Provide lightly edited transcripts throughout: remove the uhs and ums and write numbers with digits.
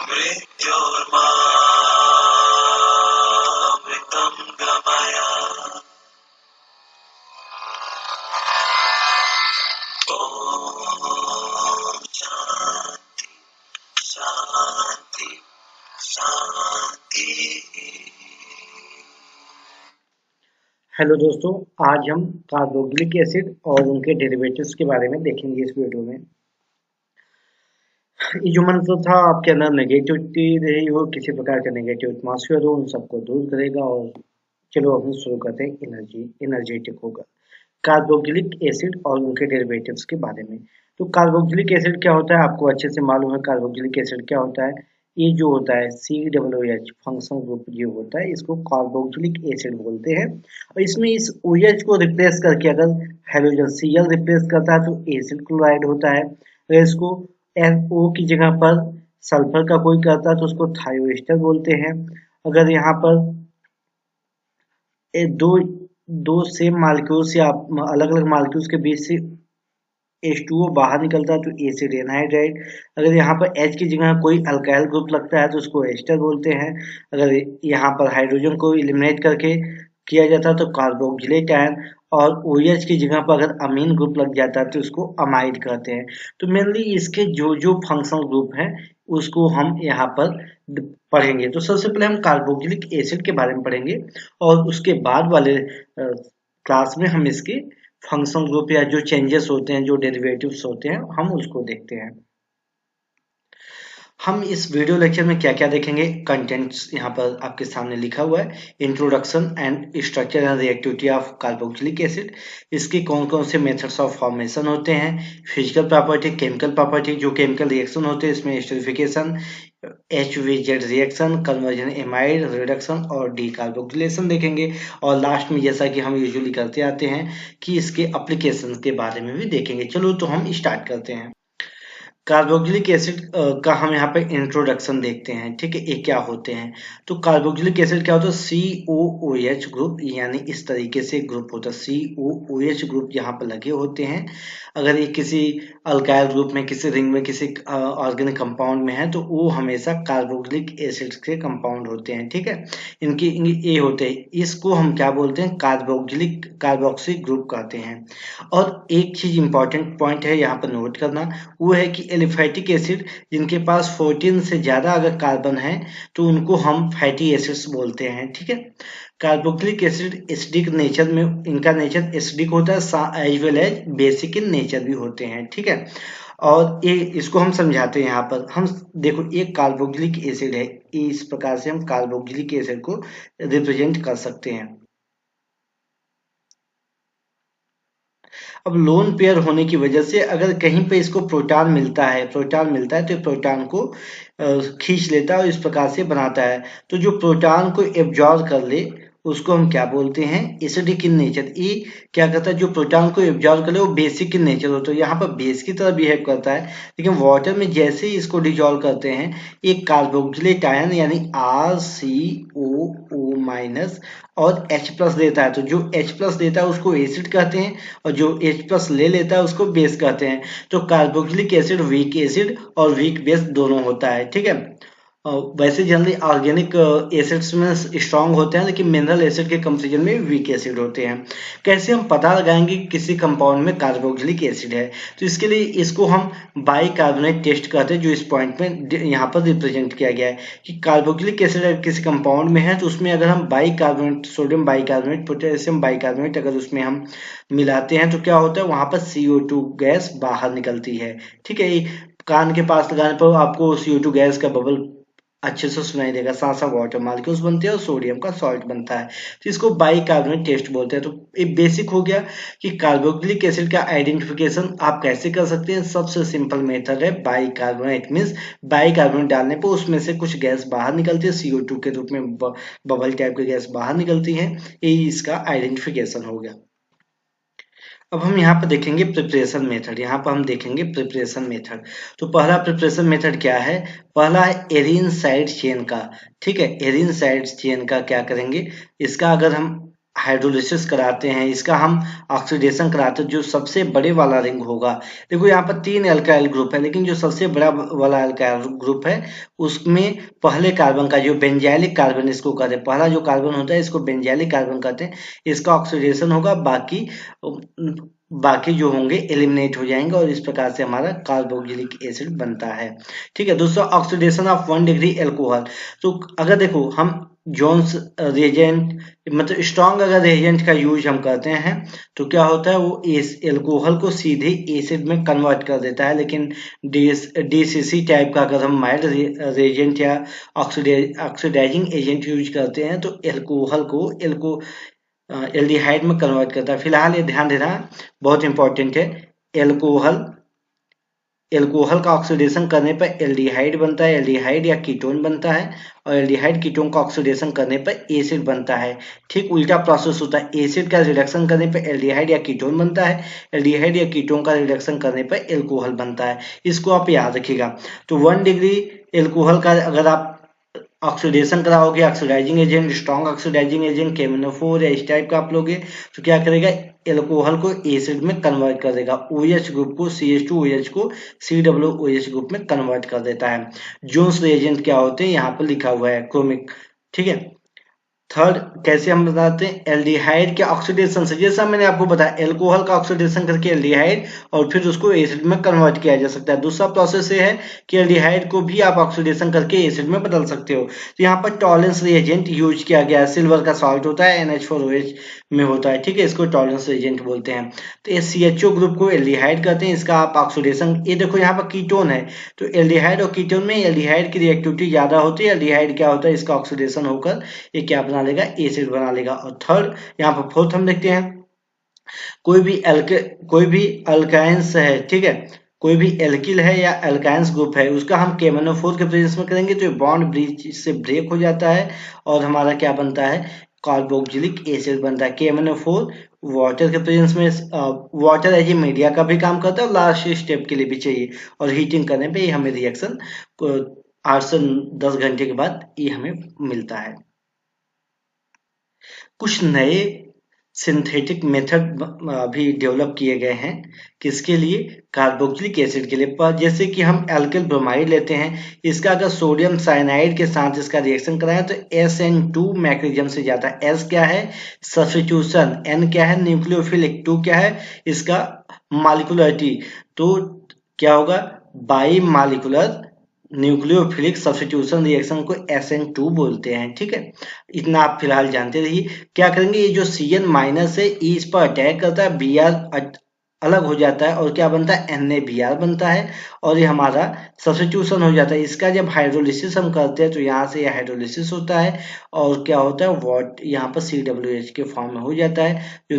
मृत्योर्मामृतं गमय। ओम शांति शांति शांति। Hello दोस्तों, आज हम कार्बोक्सिलिक एसिड और उनके डेरिवेटिव्स के बारे में देखेंगे इस वीडियो में। ये जो मंत्र था, आपके अंदर नेगेटिविटी रही हो, किसी प्रकार का नेगेटिव एटमॉस्फेयर हो, उन सबको दूर करेगा। और चलो हम शुरू करते हैं एनर्जेटिक होगा कार्बोक्सिलिक एसिड और उनके डेरिवेटिव्स के बारे में। तो कार्बोक्सिलिक एसिड क्या होता है, आपको अच्छे से मालूम है। कार्बोक्सिलिक एसिड क्या होता है? ये जो होता है COOH फंक्शनल ग्रुप जो होता है, इसको कार्बोक्सिलिक एसिड बोलते हैं। और इसमें इस OH को रिप्लेस करके अगर हाइड्रोजन Cl रिप्लेस करता है तो एसिड क्लोराइड होता है। अगर इसको NO की जगह पर सल्फर का कोई करता है तो उसको थायोएस्टर बोलते हैं। अगर यहाँ पर दो दो सेम मालिक्यूल्स या अलग अलग मालिक्यूल्स के बीच से H2O बाहर निकलता है तो एसिड एनहाइड्राइड। अगर यहाँ पर H की जगह कोई अल्काइल ग्रुप लगता है तो उसको एस्टर बोलते हैं। अगर यहाँ पर हाइड्रोजन को एलिमिनेट करके किया जाता है तो कार्बोक्सिलेट आयन। और OH की जगह पर अगर अमीन ग्रुप लग जाता है तो उसको अमाइड कहते हैं। तो मेनली इसके जो जो फंक्शनल ग्रुप हैं उसको हम यहाँ पर पढ़ेंगे। तो सबसे पहले हम कार्बोक्सिलिक एसिड के बारे में पढ़ेंगे और उसके बाद वाले क्लास में हम इसके फंक्शनल ग्रुप या जो चेंजेस होते हैं, जो डेरिवेटिव्स होते हैं, हम उसको देखते हैं। हम इस वीडियो लेक्चर में क्या क्या देखेंगे, कंटेंट्स यहाँ पर आपके सामने लिखा हुआ है। Introduction and structure and reactivity of carboxylic acid, इसके कौन कौन से मेथड्स ऑफ फॉर्मेशन होते हैं, फिजिकल प्रॉपर्टी, केमिकल प्रॉपर्टी, जो केमिकल रिएक्शन होते हैं इसमें esterification, HVZ reaction, conversion amide reduction और डीकार्बोक्सिलेशन देखेंगे। और लास्ट में जैसा कि हम यूजुअली करते आते हैं कि इसके एप्लीकेशन के बारे में भी देखेंगे। चलो तो हम स्टार्ट करते हैं। कार्बोक्सिलिक एसिड का हम यहाँ पे इंट्रोडक्शन देखते हैं। ठीक है, ये क्या होते हैं। तो कार्बोक्सिलिक एसिड क्या होता है, COOH ग्रुप, यानी इस तरीके से ग्रुप होता है। COOH ग्रुप यहाँ पर लगे होते हैं। अगर ये किसी अल्काइल ग्रुप में, किसी रिंग में, किसी ऑर्गेनिक कंपाउंड में है तो वो हमेशा कार्बोक्सिलिक एसिड के कंपाउंड होते हैं। ठीक है, इनकी ये होते हैं, इसको हम क्या बोलते हैं, कार्बोक्सी ग्रुप कहते हैं। और एक चीज इंपॉर्टेंट पॉइंट है यहाँ पर नोट करना, वो है कि एलिफैटिक एसिड जिनके पास 14 से ज्यादा अगर कार्बन है तो उनको हम फैटी एसिड्स बोलते हैं। ठीक है, कार्बोक्सिलिक एसिड एसिडिक नेचर में, इनका नेचर एसिडिक होता है as well as basic in nature भी होते हैं। ठीक है, और ये इसको हम समझाते हैं। यहाँ पर हम देखो, एक कार्बोक्सिलिक एसिड है, इस प्रकार से हम कार्बोक्सिलिक एसिड को रिप्रेजेंट कर सकते हैं। अब लोन पेयर होने की वजह से अगर कहीं पे इसको प्रोटॉन मिलता है तो प्रोटॉन को खींच लेता है और इस प्रकार से बनाता है। तो जो प्रोटॉन को एब्जॉर्ब कर ले उसको हम क्या बोलते हैं, एसिडिक इन नेचर। ये क्या करता है, जो प्रोटॉन को एब्जॉर्ब कर ले वो बेसिक इन नेचर होता है, यहाँ पर बेस की तरह बिहेव करता है। लेकिन वाटर में जैसे ही इसको डिजॉल्व करते हैं, एक कार्बोक्सिलेट आयन यानी RCOO माइनस और H+ देता है। तो जो H+ देता है उसको एसिड कहते हैं और जो H+ ले लेता है उसको बेस कहते हैं। तो कार्बोक्सिलिक एसिड वीक एसिड और वीक बेस दोनों होता है। ठीक है, वैसे जनरली ऑर्गेनिक एसिड्स में स्ट्रांग होते हैं, लेकिन मिनरल एसिड के कंपैरिजन में वीक एसिड होते हैं। कैसे हम पता लगाएंगे कि किसी कंपाउंड में कार्बोक्सिलिक एसिड है, तो इसके लिए इसको हम बाइकार्बोनेट टेस्ट कहते हैं, जो इस पॉइंट में यहाँ पर रिप्रेजेंट किया गया है कि कार्बोक्सिलिक एसिड अगर किसी कंपाउंड में है तो उसमें अगर हम bicarbonate, sodium bicarbonate, potassium bicarbonate अगर उसमें हम मिलाते हैं तो क्या होता है, वहां पर CO2 गैस बाहर निकलती है। ठीक है, कान के पास लगाने पर आपको CO2 गैस का बबल अच्छे से सुनाई देगा, साथ साथ वाटर मालिक्यूल्स बनते हैं और सोडियम का सॉल्ट बनता है। तो इसको बाइकार्बोनेट टेस्ट बोलते हैं। तो ये बेसिक हो गया कि कार्बोक्सिलिक एसिड का आइडेंटिफिकेशन आप कैसे कर सकते हैं। सबसे सिंपल मेथड है बाइकार्बोनेट, मींस बाइकार्बोनेट डालने पर उसमें से कुछ गैस बाहर निकलती है, CO2 के रूप में बबल टाइप की गैस बाहर निकलती है। ये इसका आइडेंटिफिकेशन हो गया। अब हम यहाँ पर देखेंगे प्रिपरेशन मेथड। यहाँ पर हम देखेंगे प्रिपरेशन मेथड। तो पहला प्रिपरेशन मेथड क्या है, पहला है एरिन साइड चेन का। ठीक है, एरिन साइड चेन का क्या करेंगे, इसका अगर हम हाइड्रोलिसिस कराते हैं, इसका हम ऑक्सीडेशन कराते हैं, जो सबसे बड़े वाला रिंग होगा। देखो यहाँ पर 3 अल्काइल ग्रुप है, लेकिन जो सबसे बड़ा वाला अल्काइल ग्रुप है उसमें पहले कार्बन का जो बेंजाइलिक कार्बन इसको कहते हैं, पहला जो कार्बन होता है इसको बेंजाइलिक कार्बन कहते हैं, इसका ऑक्सीडेशन होगा, बाकी जो होंगे एलिमिनेट हो जाएंगे और इस प्रकार से हमारा कार्बोक्सिलिक एसिड बनता है। ठीक है दोस्तों, ऑक्सीडेशन ऑफ 1 डिग्री एल्कोहल। तो अगर देखो हम जोन्स रिएजेंट मतलब स्ट्रॉन्ग अगर रिएजेंट का यूज हम करते हैं तो क्या होता है, वो इस एल्कोहल को सीधे एसिड में कन्वर्ट कर देता है, लेकिन डीसीसी टाइप का अगर हम माइल्ड रिएजेंट या ऑक्सीडाइजिंग एजेंट यूज करते हैं तो एल्कोहल को एल्डिहाइड में कन्वर्ट करता है। फिलहाल ये ध्यान देना बहुत इंपॉर्टेंट है, एल्कोहल का ऑक्सीडेशन करने पर एल्डिहाइड बनता है, एल्डिहाइड या कीटोन बनता है, और एल्डिहाइड कीटोन का ऑक्सीडेशन करने पर एसिड बनता है। ठीक उल्टा प्रोसेस होता है, एसिड का रिडक्शन करने पर एल्डिहाइड या कीटोन बनता है, एल्डिहाइड या कीटोन का रिडक्शन करने पर एल्कोहल बनता है। इसको आप याद रखिएगा। तो 1 डिग्री एल्कोहल का अगर आप ऑक्सीडेशन कराओगे, oxidising agent, strong oxidising agent KMnO4 या इस टाइप का आप लोगे, तो क्या करेगा, एल्कोहल को एसिड में कन्वर्ट कर देगा, OH ग्रुप को CH2OH को COOH ग्रुप में कन्वर्ट कर देता है। जोन्स रिएजेंट क्या होते हैं यहाँ पर लिखा हुआ है, क्रोमिक। ठीक है, थर्ड कैसे हम बताते हैं, एल्डिहाइड के ऑक्सीडेशन से, जैसा मैंने आपको बताया एल्कोहल का ऑक्सीडेशन करके एल्डिहाइड और फिर उसको एसिड में कन्वर्ट किया जा सकता है। दूसरा प्रोसेस ये है कि एल्डिहाइड को भी आप ऑक्सीडेशन करके एसिड में बदल सकते हो। तो यहाँ पर टॉलरेंस रिएजेंट यूज किया गया है, सिल्वर का सॉल्ट होता है NH4OH में होता है। ठीक है, इसको टॉलरेंस रिएजेंट बोलते हैं। तो ये CHO ग्रुप को एल्डिहाइड कहते हैं, इसका आप ऑक्सीडेशन, ये देखो यहाँ पर कीटोन है, तो एल्डिहाइड और कीटोन में एल्डिहाइड की रिएक्टिविटी ज्यादा होती है, एल्डिहाइड क्या होता है, इसका ऑक्सीडेशन होकर ये क्या बना लेगा, एसिड बना लेगा। और थर्ड यहाँ पर फोर्थ हम देखते हैं, कोई भी अल्काइंस है, ठीक है, कोई भी एल्किल है या अल्काइंस ग्रुप है, उसका हम KMnO4 के प्रेजेंस में करेंगे तो बॉन्ड ब्रिज से ब्रेक हो जाता है और हमारा क्या बनता है, कार्बोक्सिलिक एसिड बनता है। KMnO4 वाटर के प्रेजेंस में वाटर एज ए मीडिया का भी काम करता है और लास्ट स्टेप के लिए भी चाहिए, और हीटिंग करने पे ये हमें रिएक्शन 8 से 10 घंटे के बाद ये हमें मिलता है। कुछ नए सिंथेटिक मेथड भी डेवलप किए गए हैं, किसके लिए, कार्बोक्सिलिक एसिड के लिए। पर जैसे कि हम एल्किल ब्रोमाइड लेते हैं, इसका अगर सोडियम साइनाइड के साथ इसका रिएक्शन कराएं तो SN2 मैकेनिज्म से जाता है। S क्या है, सब्स्टिट्यूशन, N क्या है, न्यूक्लियोफिलिक, 2 क्या है, इसका मॉलिक्यूलरिटी, तो क्या होगा, by molecular nucleophilic substitution reaction को SN2 बोलते हैं। ठीक है, इतना आप फिलहाल जानते रहिए। क्या करेंगे, ये जो Cn माइनस है इस पर अटैक करता है, Br अलग हो जाता है और क्या बनता है, NaBr बनता है और ये हमारा सब्स्टिट्यूशन हो जाता है। इसका जब हाइड्रोलिसिस हम करते हैं तो यहाँ से ये हाइड्रोलिसिस होता है और क्या होता है, वॉट यहाँ पर COOH के फॉर्म में हो जाता है। जो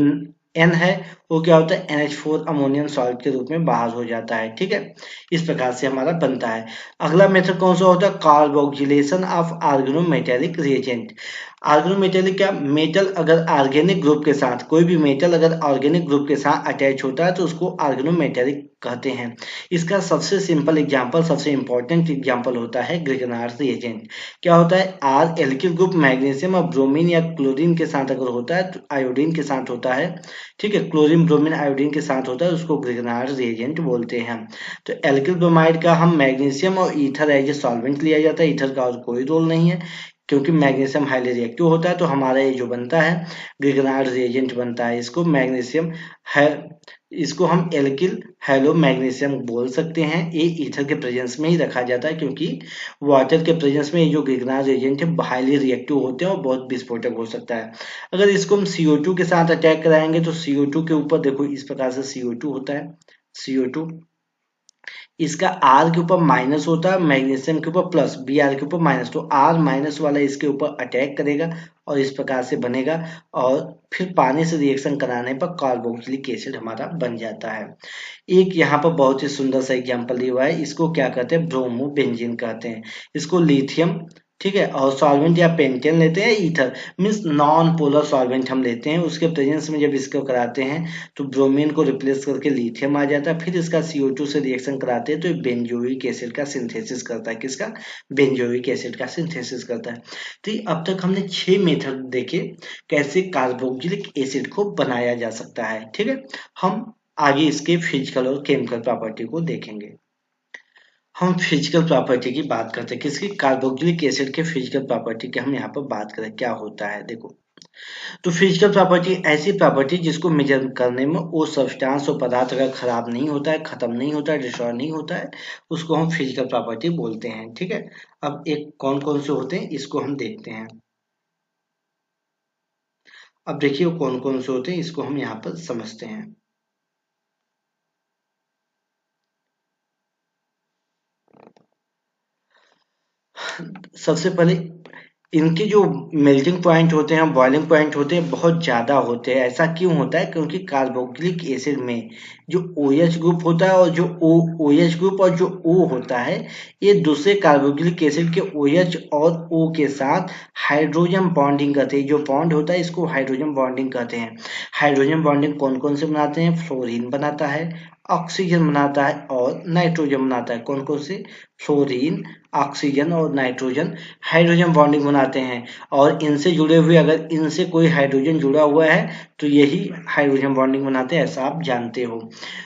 N है वो क्या होता है, NH4 अमोनियम सॉल्ट के रूप में बाहर हो जाता है। ठीक है, इस प्रकार से हमारा बनता है। अगला मेथड कौन सा होता है, carboxylation of organometallic reagent. Organometallic क्या, मेटल अगर ऑर्गेनिक ग्रुप के साथ, कोई भी मेटल अगर ऑर्गेनिक ग्रुप के साथ अटैच होता है तो उसको ऑर्गेनोमेटेलिक कहते हैं। इसका सबसे सिंपल एग्जांपल, सबसे इंपॉर्टेंट एग्जांपल होता है ग्रिगनार्ड रिएजेंट। क्या होता है, R एल्किल ग्रुप मैग्नीशियम और ब्रोमीन या क्लोरीन के साथ अगर होता है तो आयोडीन के साथ होता है। ठीक है, क्लोरीन ब्रोमीन आयोडीन के साथ होता है, उसको ग्रिगनार्ड रिएजेंट बोलते हैं। तो एल्किल ब्रोमाइड का हम मैग्नीशियम और ईथर एज ए सॉल्वेंट लिया जाता है, ईथर का और कोई रोल नहीं है क्योंकि मैग्नीशियम हाईली रिएक्टिव होता है। तो हमारा ये जो बनता है ग्रिगनार्ड रिएजेंट बनता है, इसको मैग्नीशियम है, इसको हम एल्किल हेलो मैग्नीशियम बोल सकते हैं। ये ईथर के प्रेजेंस में ही रखा जाता है क्योंकि वाटर के प्रेजेंस में ये जो ग्रिगनार्ड रिएजेंट है हाईली रिएक्टिव होते हैं और बहुत विस्फोटक हो सकता है। अगर इसको हम CO2 के साथ अटैक कराएंगे तो CO2 के ऊपर देखो इस प्रकार से CO2 होता है, CO2 इसका R के ऊपर माइनस होता है, मैग्नीशियम के ऊपर प्लस, Br के ऊपर माइनस, तो R माइनस वाला इसके ऊपर अटैक करेगा और इस प्रकार से बनेगा और फिर पानी से रिएक्शन कराने पर कार्बोक्सिलिक एसिड हमारा बन जाता है। एक यहाँ पर बहुत ही सुंदर सा एग्जांपल दिया हुआ है, इसको क्या कहते हैं, ब्रोमोबेंजीन कहते हैं। इसको लिथियम ठीक है। और सॉल्वेंट या पेंटेन लेते हैं, ether means non polar solvent हम लेते हैं, उसके प्रेजेंस में जब इसको कराते हैं तो ब्रोमीन को रिप्लेस करके लिथियम आ जाता है, फिर इसका CO2 से रिएक्शन कराते हैं तो बेंजोइक एसिड का सिंथेसिस करता है। किसका? बेंजोइक एसिड का सिंथेसिस करता है। तो अब तक हमने 6 मेथड देखे कैसे कार्बोक्सिलिक एसिड को बनाया जा सकता है। ठीक है, हम आगे इसके फिजिकल और केमिकल प्रॉपर्टी को देखेंगे। हम फिजिकल प्रॉपर्टी की बात करते हैं, किसकी? कार्बोक्सिलिक एसिड के फिजिकल प्रॉपर्टी की हम यहाँ पर बात करें, क्या होता है देखो। तो फिजिकल प्रॉपर्टी ऐसी प्रॉपर्टी जिसको मेजर करने में वो सब्सटेंस और पदार्थ अगर खराब नहीं होता है, खत्म नहीं होता है, डिस्ट्रॉय नहीं होता है, उसको हम फिजिकल प्रॉपर्टी बोलते हैं। ठीक है, अब एक कौन कौन से होते हैं इसको हम देखते हैं। अब देखिए कौन कौन से होते हैं इसको हम यहाँ पर समझते हैं। सबसे पहले इनके जो मेल्टिंग पॉइंट होते हैं, बॉइलिंग पॉइंट होते हैं, बहुत ज़्यादा होते हैं। ऐसा क्यों होता है? क्योंकि कार्बोक्सिलिक एसिड में जो OH ग्रुप होता है और जो OH ग्रुप और जो O होता है, ये दूसरे कार्बोक्सिलिक एसिड के OH और O के साथ हाइड्रोजन बॉन्डिंग करते हैं। जो बॉन्ड होता है इसको हाइड्रोजन बॉन्डिंग कहते हैं। हाइड्रोजन बॉन्डिंग कौन कौन से बनाते हैं? फ्लोरीन बनाता है, ऑक्सीजन बनाता है और नाइट्रोजन बनाता है। कौन कौन से? फ्लोरीन, ऑक्सीजन और नाइट्रोजन हाइड्रोजन बॉन्डिंग बनाते हैं। और इनसे जुड़े हुए अगर इनसे कोई हाइड्रोजन जुड़ा हुआ है तो यही हाइड्रोजन बॉन्डिंग बनाते हैं, ऐसा आप जानते हो।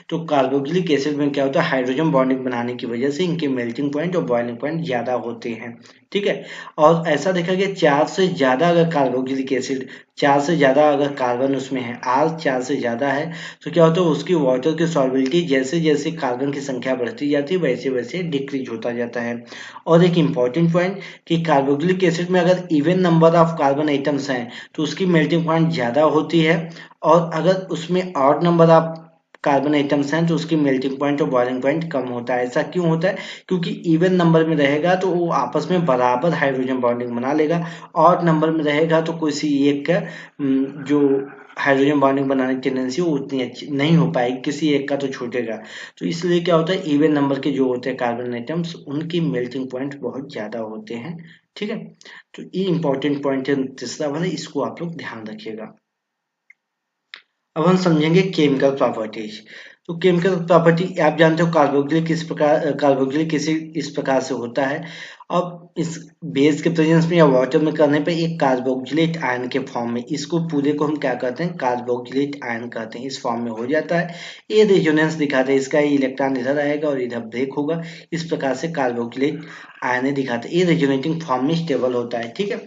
तो कार्बोक्सिलिक एसिड में क्या होता है? हाइड्रोजन बॉन्डिंग बनाने की वजह से इनके मेल्टिंग पॉइंट और बॉइलिंग पॉइंट ज्यादा होते हैं। ठीक है, और ऐसा देखा गया 4 से ज्यादा अगर कार्बोक्सिलिक एसिड, 4 से ज्यादा अगर कार्बन उसमें है, R 4 से ज्यादा है, तो क्या होता है उसकी वाटर की सॉल्बिलिटी जैसे जैसे कार्बन की संख्या बढ़ती जाती है वैसे वैसे डिक्रीज होता जाता है। और एक इम्पॉर्टेंट पॉइंट कि कार्बोक्सिलिक एसिड में अगर even number of carbon atoms हैं तो उसकी मेल्टिंग पॉइंट ज़्यादा होती है, और अगर उसमें odd number of carbon atoms हैं तो उसकी मेल्टिंग पॉइंट और बॉइलिंग पॉइंट कम होता है। ऐसा क्यों होता है? क्योंकि इवन नंबर में रहेगा तो वो आपस में बराबर हाइड्रोजन बॉन्डिंग बना लेगा, ऑड नंबर में रहेगा तो किसी एक का जो हाइड्रोजन बॉन्डिंग बनाने की टेंडेंसी वो उतनी अच्छी नहीं हो पाएगी, किसी एक का तो छूटेगा। तो इसलिए क्या होता है, इवन नंबर के जो होते हैं कार्बन आइटम्स उनकी मेल्टिंग पॉइंट बहुत ज्यादा होते हैं। ठीक है, तो ये इंपॉर्टेंट पॉइंट है तीसरा वाला, इसको आप लोग ध्यान रखिएगा। अब हम समझेंगे केमिकल प्रॉपर्टीज। तो केमिकल प्रॉपर्टी आप जानते हो कार्बोक्सिलिक एसिड इस प्रकार से होता है। अब इस बेस के प्रेजेंस में या वाटर में करने पे एक कार्बोक्सिलेट आयन के फॉर्म में, इसको पूरे को हम क्या कहते हैं? कार्बोक्सिलेट आयन कहते हैं। इस फॉर्म में हो जाता है। ये रेजोनेंस दिखाते हैं, इसका इलेक्ट्रॉन इधर आएगा और इधर ब्रेक होगा। इस प्रकार से कार्बोक्सिलेट आयन दिखाते हैं। ये रेजोनेटिंग फॉर्म में स्टेबल होता है। ठीक है,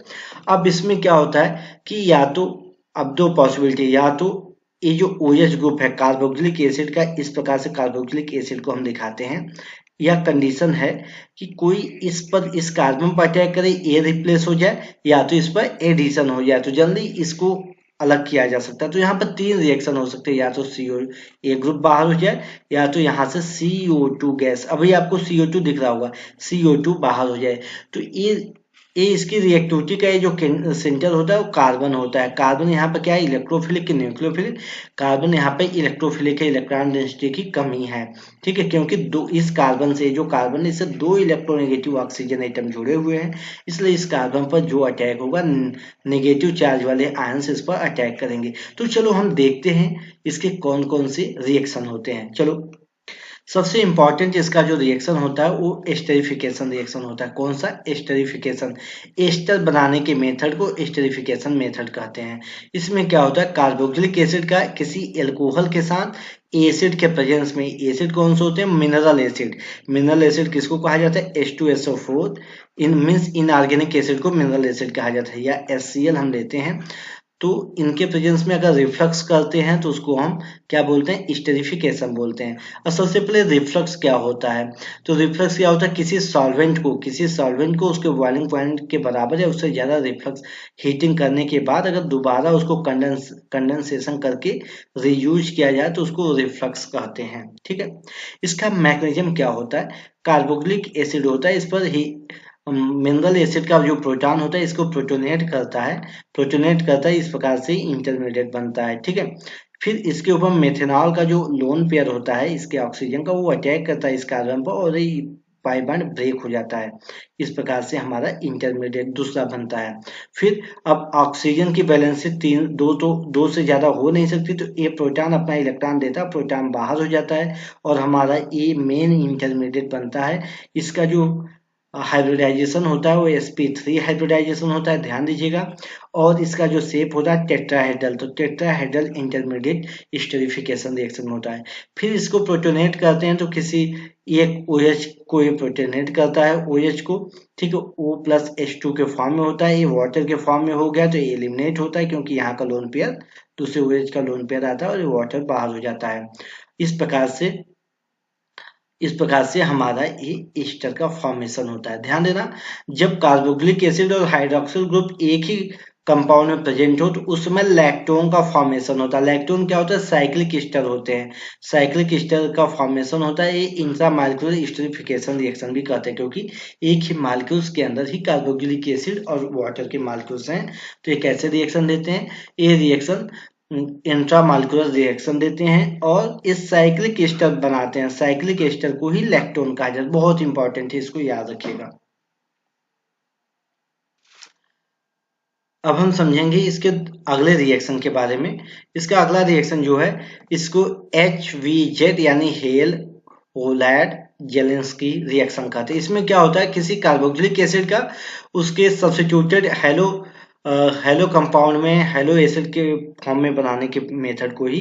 अब इसमें क्या होता है कि या तो, अब दो पॉसिबिलिटी, या तो ये जो OH ग्रुप है कार्बोक्सिलिक एसिड का, इस प्रकार से कार्बोक्सिलिक एसिड को हम दिखाते हैं, या कंडीशन है कि कोई इस पर, इस कार्बन पर अटैक करे, ए रिप्लेस हो जाए, या तो इस पर एडिशन हो जाए, तो जल्दी इसको अलग किया जा सकता है। तो यहाँ पर 3 रिएक्शन हो सकते हैं, या तो CO ए ग्रुप बाहर हो जाए, या तो यहाँ से CO2 गैस, अभी आपको CO2 दिख रहा होगा, CO2 बाहर हो जाए। तो ये इसकी रिएक्टिविटी का ये जो सेंटर होता है वो कार्बन होता है। कार्बन यहाँ पर क्या है? इलेक्ट्रोफिलिक कि न्यूक्लियोफिलिक? कार्बन यहाँ पे इलेक्ट्रोफिलिक है, इलेक्ट्रॉन डेंसिटी की कमी है। ठीक है, क्योंकि दो, इस कार्बन से, जो कार्बन है इससे 2 इलेक्ट्रोनेगेटिव ऑक्सीजन आइटम जुड़े हुए हैं, इसलिए इस कार्बन पर जो अटैक होगा नेगेटिव चार्ज वाले आयंस इस पर अटैक करेंगे। तो चलो हम देखते हैं इसके कौन कौन से रिएक्शन होते हैं। चलो, सबसे इंपॉर्टेंट इसका जो रिएक्शन होता है वो एस्टरिफिकेशन रिएक्शन होता है। कौन सा? एस्टरिफिकेशन। एस्टर बनाने के मेथड को एस्टरिफिकेशन मेथड कहते हैं। इसमें क्या होता है, कार्बोक्सिलिक एसिड का किसी एल्कोहल के साथ एसिड के प्रेजेंस में, एसिड कौन से होते हैं? Mineral acid. मिनरल एसिड किसको कहा जाता है? H2SO4। इन मीन्स इनऑर्गेनिक एसिड को मिनरल एसिड कहा जाता है, या HCl हम लेते हैं। तो इनके प्रेजेंस में अगर रिफ्लक्स करते हैं तो उसको हम क्या बोलते हैं? एस्टरिफिकेशन बोलते हैं। और सबसे पहले रिफ्लक्स क्या होता है? तो रिफ्लक्स क्या होता है, किसी सॉल्वेंट को उसके बॉइलिंग पॉइंट के बराबर या उससे ज्यादा रिफ्लक्स हीटिंग करने के बाद अगर दोबारा उसको कंडेंसेशन करके रीयूज किया जाए तो उसको रिफ्लक्स कहते हैं। ठीक है, इसका मैकेनिज्म क्या होता है? कार्बोक्सिलिक एसिड होता है, इस पर ही मिनरल एसिड का जो प्रोटॉन होता है इसको प्रोटोनेट करता है, इस प्रकार से इंटरमीडिएट बनता है। ठीक है, फिर इसके ऊपर मेथेनॉल का जो लोन पेयर होता है इसके ऑक्सीजन का, वो अटैक करता है इस कार्बन पर, और ये पाई बॉन्ड ब्रेक हो जाता है। इस प्रकार से हमारा इंटरमीडिएट दूसरा बनता है। फिर अब ऑक्सीजन की वैलेंसी दो से ज्यादा हो नहीं सकती, तो ए प्रोटॉन अपना इलेक्ट्रॉन देता है, प्रोटॉन बाहर हो जाता है और हमारा ए मेन इंटरमीडिएट बनता है। इसका जो हाइब्रिडाइजेशन होता है वो sp3 हाइब्रिडाइजेशन होता है, ध्यान दीजिएगा। और इसका जो शेप होता है टेट्राहेड्रल, तो टेट्राहेड्रल इंटरमीडिएट स्टेरिफिकेशन रिएक्शन होता है। फिर इसको प्रोटोनेट करते हैं, तो किसी एक OH को ये प्रोटोनेट करता है, OH को, ठीक है, O+H2 के फॉर्म में होता है। ये वाटर के फॉर्म में हो गया तो ये एलिमिनेट होता है, क्योंकि यहाँ का लोन पेयर दूसरे OH का लोन पेयर आता है और ये वाटर बाहर हो जाता है। इस प्रकार से हमारा ये ईस्टर का फॉर्मेशन होता है। ध्यान देना, जब कार्बोक्सिलिक एसिड और हाइड्रोक्सिल ग्रुप एक ही कंपाउंड में प्रेजेंट हो तो उस समय लैक्टोन का फॉर्मेशन होता है। लैक्टोन क्या होता है? साइक्लिक ईस्टर होते हैं। साइक्लिक ईस्टर का फॉर्मेशन होता है। ये इंट्रामॉलिक्यूलर स्टेरिफिकेशन रिएक्शन भी कहते हैं, क्योंकि एक ही मॉलिक्यूल्स के अंदर ही कार्बोक्सिलिक एसिड और वाटर के मॉलिक्यूल्स हैं। तो ये कैसे रिएक्शन देते हैं? ये रिएक्शन इंट्रामॉलिक्यूलर रिएक्शन देते हैं और इस साइक्लिक एस्टर बनाते हैं। साइक्लिक एस्टर को ही लैक्टोन कहा जाता है। बहुत इंपॉर्टेंट है, इसको याद रखिएगा। अब हम समझेंगे इसके अगले रिएक्शन के बारे में। इसका अगला रिएक्शन जो है, इसको HVZ यानी हेल होलाइड जेलेंस्की रिएक्शन कहते हैं। इसमें क्या होता है, किसी कार्बोक्सिलिक एसिड का उसके सब्स्टिट्यूटेड हेलो कंपाउंड में हेलो एसिड के फॉर्म में बनाने के मेथड को ही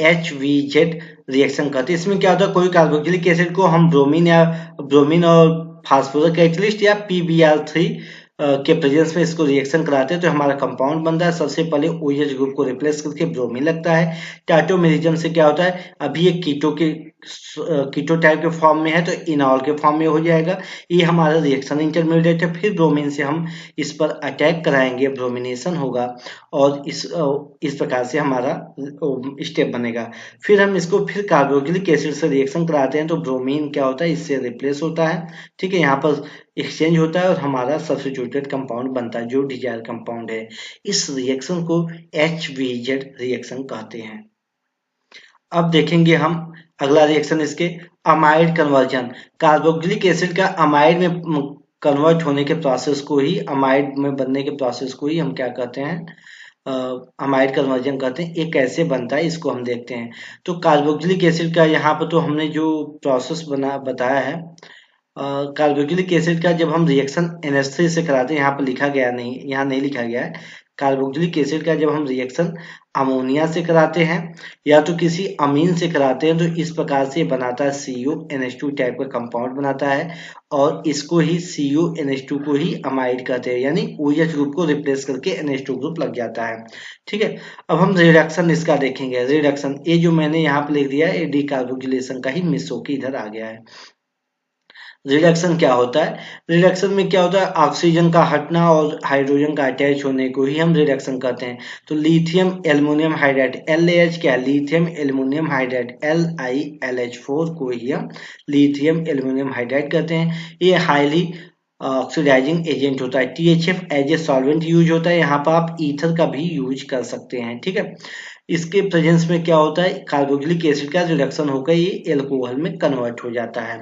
HVZ रिएक्शन कहते हैं। इसमें क्या होता है, कोई कार्बोक्सिलिक एसिड को हम ब्रोमीन और फास्फोरस कैटलिस्ट या PBr3 के प्रेजेंस में इसको रिएक्शन कराते हैं तो हमारा कंपाउंड बनता है। सबसे पहले OH ग्रुप को रिप्लेस करके ब्रोमीन लगता है। टाटोमेरिज्म से क्या होता है, अभी ये कीटो टाइप के फॉर्म में है तो इनॉल के फॉर्म में हो जाएगा। ये हमारा रिएक्शन इंटरमीडिएट है। फिर ब्रोमीन से हम इस पर अटैक कराएंगे, ब्रोमिनेशन होगा और इस प्रकार से हमारा स्टेप बनेगा। फिर हम इसको फिर कार्बोक्सिलिक एसिड से रिएक्शन कराते हैं तो ब्रोमीन क्या होता है, इससे रिप्लेस होता है। ठीक है, यहाँ पर एक्सचेंज होता है और हमारा सब्स्टिट्यूटेड कंपाउंड बनता है जो डिजायर कंपाउंड है। इस रिएक्शन को HVZ रिएक्शन कहते हैं। अब देखेंगे हम अगला रिएक्शन इसके अमाइड कन्वर्जन। कार्बोक्सिलिक एसिड का अमाइड में कन्वर्ट होने के प्रोसेस को ही, अमाइड में बनने के प्रोसेस को ही हम क्या कहते हैं, अमाइड कन्वर्जन कहते हैं। ये कैसे बनता है इसको हम देखते हैं। तो कार्बोक्सिलिक एसिड का यहाँ पर तो हमने जो प्रोसेस बताया है, कार्बोक्सिलिक एसिड का जब हम रिएक्शन NH3 से कराते हैं, यहाँ पर लिखा गया नहीं, यहाँ नहीं लिखा गया है। कार्बोक्सिलिक एसिड का जब हम रिएक्शन अमोनिया से कराते हैं या तो किसी अमीन से कराते हैं तो इस प्रकार से बनाता है CuNH2 टाइप का कंपाउंड बनाता है और इसको ही CuNH2 को ही अमाइड कहते हैं, यानी OH ग्रुप को रिप्लेस करके NH2 ग्रुप लग जाता है। ठीक है, अब हम रिडक्शन इसका देखेंगे। रिडक्शन ये जो मैंने यहाँ पे लिख दिया है, ये डिकार्बोक्सिलेशन का ही मिस होके इधर आ गया है। रिडक्शन क्या होता है? रिडक्शन में क्या होता है, ऑक्सीजन का हटना और हाइड्रोजन का अटैच होने को ही हम रिडक्शन कहते हैं। तो लिथियम एल्युमिनियम हाइड्राइड LaH क्या है, लिथियम एल्युमिनियम हाइड्राइड LiLH4 को ही हम लिथियम एल्युमिनियम हाइड्राइड कहते हैं। ये हाईली ऑक्सीडाइजिंग एजेंट होता है। THF as a solvent use होता है। यहाँ पर आप ईथर का भी यूज कर सकते हैं। ठीक है, इसके प्रेजेंस में क्या होता है, कार्बोक्सिलिक एसिड का रिडक्शन होकर ये एल्कोहल में कन्वर्ट हो जाता है।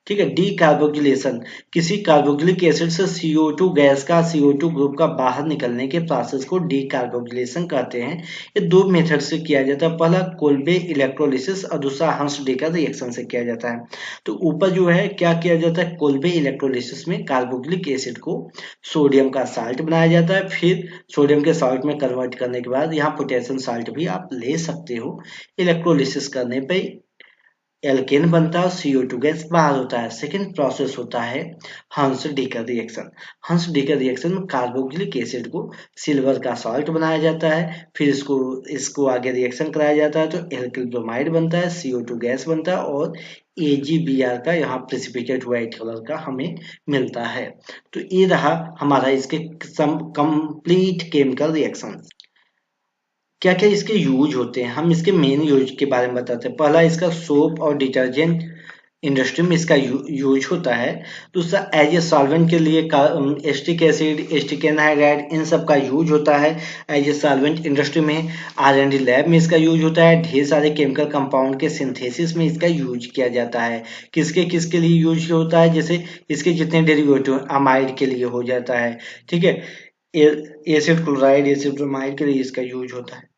ठीक है, डीकार्बोक्सिलेशन किसी कार्बोक्सिलिक एसिड से CO2 गैस का, CO2 ग्रुप का बाहर निकलने के प्रोसेस को डीकार्बोक्सिलेशन कहते हैं। ये दो मेथड से किया जाता है, पहला कोल्बे इलेक्ट्रोलिसिस और दूसरा हंस-डेकर रिएक्शन से किया जाता है। तो ऊपर जो है क्या किया जाता है, कोल्बे इलेक्ट्रोलिसिस में कार्बोक्सिलिक एसिड को सोडियम का साल्ट बनाया जाता है। फिर सोडियम के साल्ट में कन्वर्ट करने के बाद यहाँ पोटेशियम साल्ट भी आप ले सकते हो। इलेक्ट्रोलिसिस करने पे एल्केन बनता है और CO2 गैस बाहर होता है। सेकेंड प्रोसेस होता है हंस-डेकर रिएक्शन। हंस-डेकर रिएक्शन में कार्बोक्सिलिक एसिड को सिल्वर का सॉल्ट बनाया जाता है। फिर इसको आगे रिएक्शन कराया जाता है तो एल्किल ब्रोमाइड बनता है, CO2 गैस बनता है और AgBr का यहाँ प्रेसिपिटेट व्हाइट कलर का हमें मिलता है। तो ये रहा हमारा इसके कंप्लीट केमिकल रिएक्शन। क्या क्या इसके यूज होते हैं, हम इसके मेन यूज के बारे में बताते हैं। पहला इसका सोप और डिटर्जेंट इंडस्ट्री में इसका यूज होता है। दूसरा एज ए सॉल्वेंट के लिए एस्टिक एसिड, एस्टिक एनहाइड्राइड इन सब का यूज होता है एज ए सॉल्वेंट इंडस्ट्री में। R&D लैब में इसका यूज होता है। ढेर सारे केमिकल कंपाउंड के सिंथेसिस में इसका यूज किया जाता है। किसके किसके लिए यूज होता है, जैसे इसके जितने डेरिवेटिव अमाइड के लिए हो जाता है, ठीक है। एसिड क्लोराइड, एसिड ब्रोमाइड के लिए इसका यूज होता है।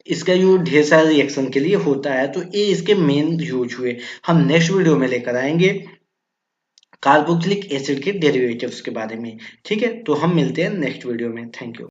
इसका यूज ढेर सारे रिएक्शन के लिए होता है। तो ये इसके मेन यूज हुए। हम नेक्स्ट वीडियो में लेकर आएंगे कार्बोक्सिलिक एसिड के डेरिवेटिव्स के बारे में, ठीक है। तो हम मिलते हैं नेक्स्ट वीडियो में। Thank you.